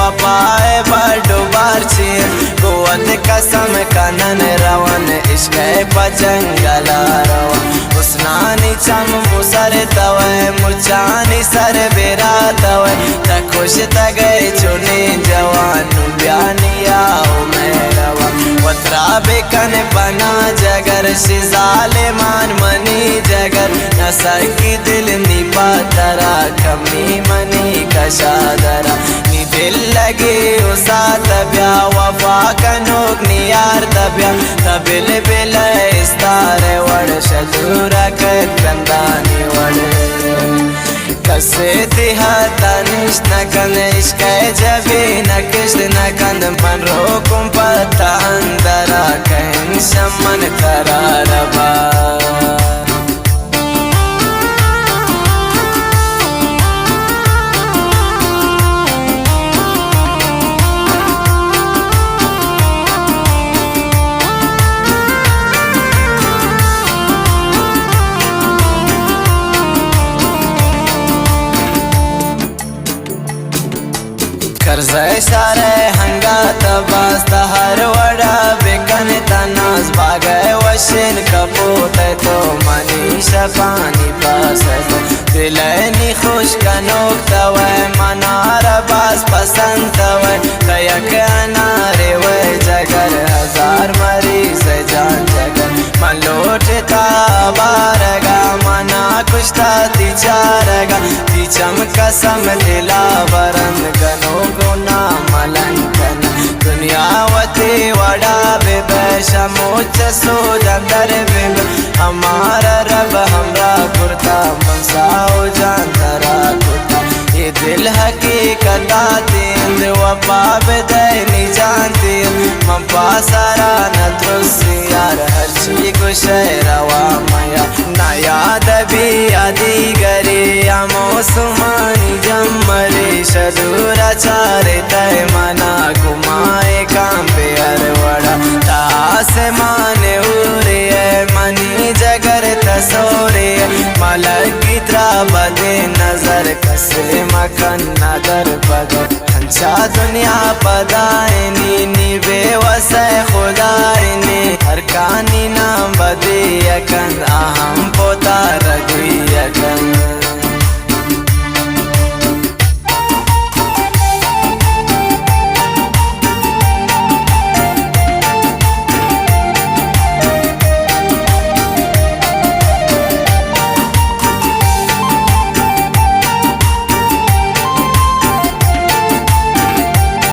वफाए बड़ो बारची कुवत कसम कनन रवन इश्क पजंगल रवा उसनानी चम मुसर तवे मुचानी सर बेरा तवे त खुश त गए चुने जवान ब्यानिया मेरवा वत्रा बेकन बना जगर शिजाले मान मनी जगर नसर की दिल निपा तरा कमी मनी कशादरा नी दिल लगे उसा तब्या वफा कनोक नियार तब्या तबिल बिल इस्तार वड़ शदूरा कंदानी वड़ कसे तिहा तनिश नकन इश्क जबी नकिश नकंद मन रोकुम पता अंदरा कहन शमन करारबा करज़े सारे हंगा तबास्ता हर वड़ा बेकन तनाज बागे वशिन कपूत तो मनीष पानी पास दिलनी खुश कनोक तवे मनार बास पसंद तवे कयक अनारे वे जगर हजार मरीज जान जगर मन लौटता बारगा मना कुश्ता तिचारगा तिचम कसम दिला वरन गनो गुना मलंकन दुनियावती वड़ा बेबशा मुझ सोदर बिब हमारा रब हमरा कुर्ता मनसाओ जान तरा कुर्ता ये दिल हकीकत तींद वफा बेदैनी जानती मपा सारा न तुसी यार हर ची कुछ रवा माया ना याद भी आदि गरे या मौसमानी जमरे शदूरा चारे तय मना घुमाए काम पे अरवड़ा तास माने उरे मनी जगर तसोरे मलक की त्रा बदे नजर कसे मखन नदर बदर हंसा दुनिया पदायनी नी बेवस खुदायनी हर कानी नाम बदे यकन अहम पोता रगुई यकन